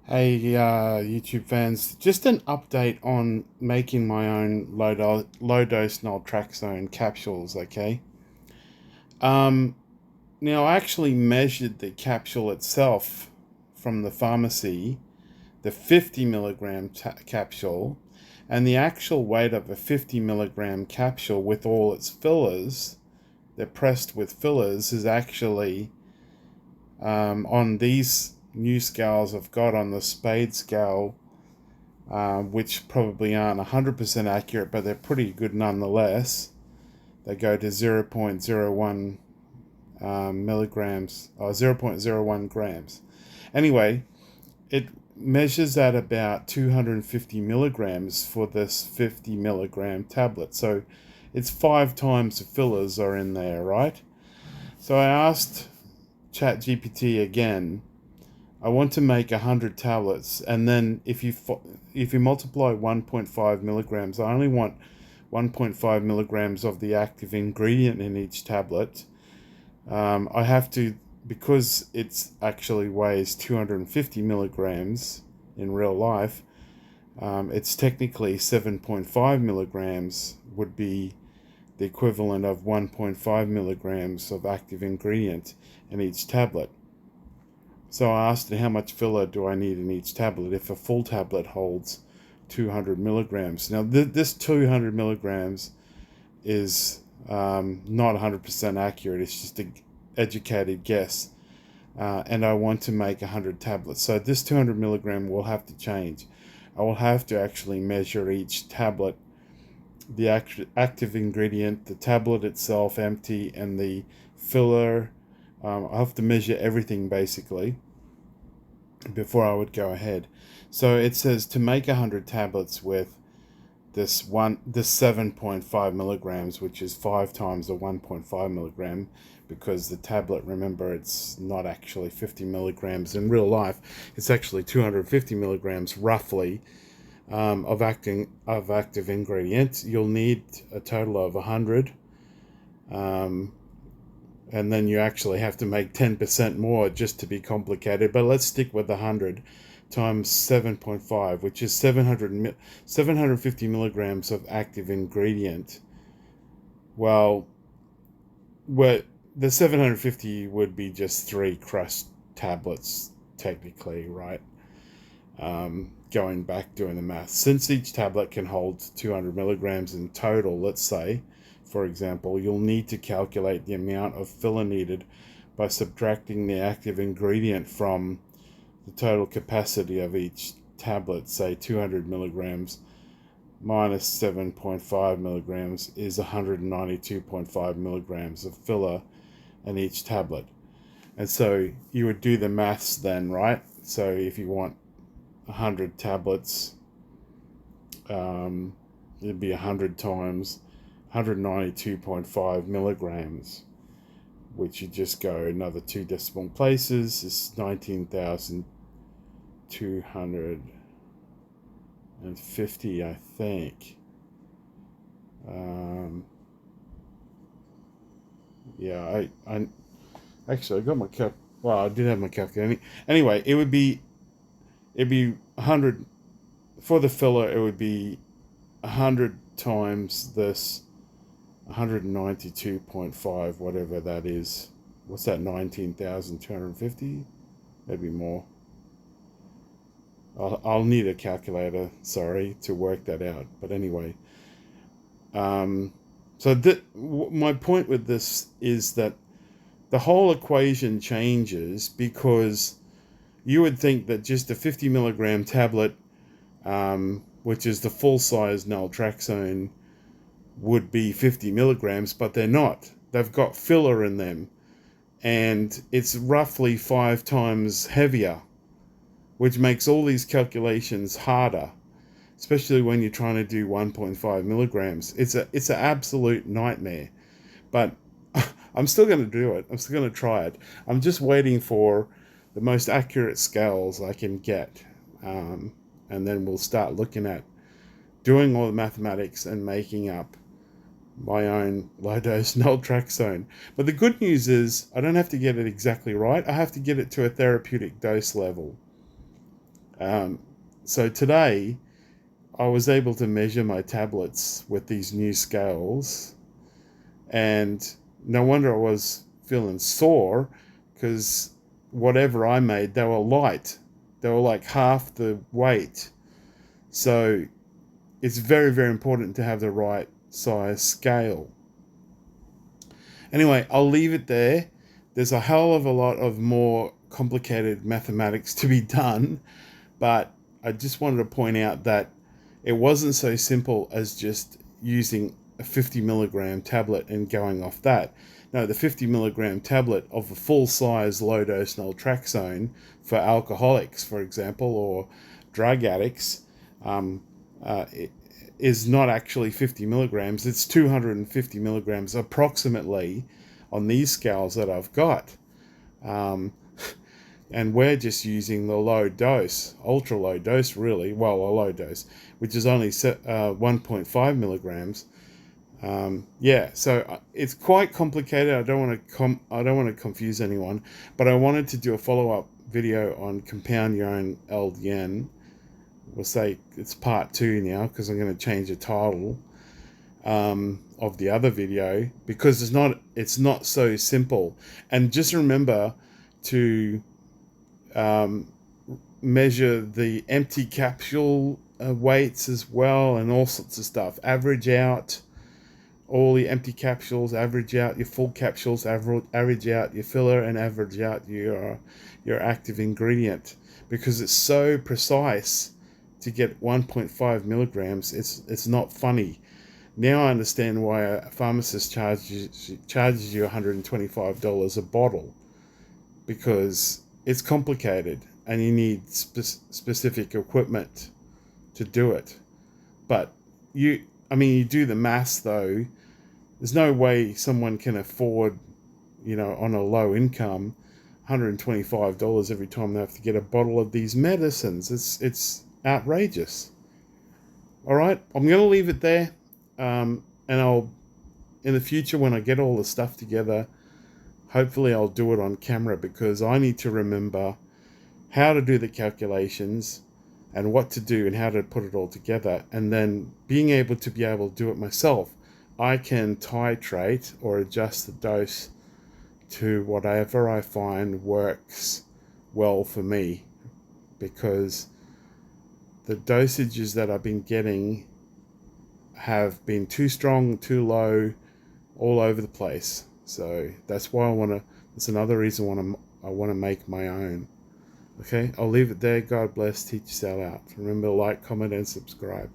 Hey, YouTube fans, just an update on making my own low dose naltraxone capsules, okay? Um, Now, I actually measured the capsule itself from the pharmacy, the 50 milligram capsule, and the actual weight of a 50 milligram capsule with all its fillers, they're pressed with fillers, is actually on these new scales I've got on the Spade scale, which probably aren't 100% accurate, but they're pretty good nonetheless. They go to 0.01 milligrams, or 0.01 grams. Anyway, it measures at about 250 milligrams for this 50 milligram tablet. So it's 5 times the fillers are in there, right? So I asked ChatGPT again, I want to make 100 tablets, and then if you multiply 1.5 milligrams, I only want 1.5 milligrams of the active ingredient in each tablet. I have to, because it's actually weighs 250 milligrams in real life. It's technically 7.5 milligrams would be the equivalent of 1.5 milligrams of active ingredient in each tablet. So I asked her, how much filler do I need in each tablet if a full tablet holds 200 milligrams. Now, this 200 milligrams is not 100% accurate. It's just an educated guess. And I want to make 100 tablets. So this 200 milligram will have to change. I will have to actually measure each tablet, the active ingredient, the tablet itself empty, and the filler. I have to measure everything basically before I would go ahead. So it says to make 100 tablets with this 7.5 milligrams, which is 5 times the 1.5 milligram, because the tablet, remember, it's not actually 50 milligrams in real life. It's actually 250 milligrams roughly, of active ingredient. You'll need a total of 100. And then you actually have to make 10% more just to be complicated. But let's stick with 100 times 7.5, which is 750 milligrams of active ingredient. Well, the 750 would be just 3 crushed tablets, technically, right? Going back doing the math. Since each tablet can hold 200 milligrams in total, let's say, for example, you'll need to calculate the amount of filler needed by subtracting the active ingredient from the total capacity of each tablet. Say 200 milligrams minus 7.5 milligrams is 192.5 milligrams of filler in each tablet. And so you would do the maths then, right? So if you want 100 tablets, it'd be 100 times 192.5 milligrams, which you just go another 2 decimal places. It's 19,250, I think. Yeah, I actually I got my cap. Well, I did have my calculator. Anyway, it'd be 100 for the filler. It would be 100 times this 192.5, whatever that is. What's that, 19,250? Maybe more. I'll need a calculator, sorry, to work that out. But anyway, so my point with this is that the whole equation changes because you would think that just a 50 milligram tablet, which is the full size naltraxone, would be 50 milligrams, but they're not. They've got filler in them, and it's roughly 5 times heavier, which makes all these calculations harder, especially when you're trying to do 1.5 milligrams. It's an absolute nightmare, but I'm still going to do it. I'm still going to try it. I'm just waiting for the most accurate scales I can get, and then we'll start looking at doing all the mathematics and making up my own low dose naltraxone. But the good news is I don't have to get it exactly right. I have to get it to a therapeutic dose level. So today I was able to measure my tablets with these new scales, and no wonder I was feeling sore, because whatever I made, they were light. They were like half the weight. So it's very, very important to have the right size scale. Anyway, I'll leave it there. There's a hell of a lot of more complicated mathematics to be done, but I just wanted to point out that it wasn't so simple as just using a 50 milligram tablet and going off that. No, the 50 milligram tablet of a full size low dose naltraxone for alcoholics, for example, or drug addicts, it is not actually 50 milligrams. It's 250 milligrams approximately on these scales that I've got. And we're just using the low dose, ultra low dose, really. Well, a low dose, which is only 1.5 milligrams. So it's quite complicated. I don't want to confuse anyone, but I wanted to do a follow-up video on compound your own LDN. We'll say it's part 2 now, because I'm going to change the title of the other video, because it's not so simple. And just remember to measure the empty capsule weights as well, and all sorts of stuff. Average out all the empty capsules, average out your full capsules, average out your filler, and average out your active ingredient, because it's so precise to get 1.5 milligrams. It's not funny. Now I understand why a pharmacist charges you $125 a bottle, because it's complicated and you need specific equipment to do it. But you do the maths though. There's no way someone can afford, on a low income, $125 every time they have to get a bottle of these medicines. It's outrageous. All right, I'm going to leave it there, and I'll, in the future, when I get all the stuff together, hopefully I'll do it on camera, because I need to remember how to do the calculations and what to do and how to put it all together. And then being able to do it myself, I can titrate or adjust the dose to whatever I find works well for me, because the dosages that I've been getting have been too strong, too low, all over the place. So that's why that's another reason I want to make my own. Okay, I'll leave it there. God bless. Teach yourself out. Remember to like, comment, and subscribe.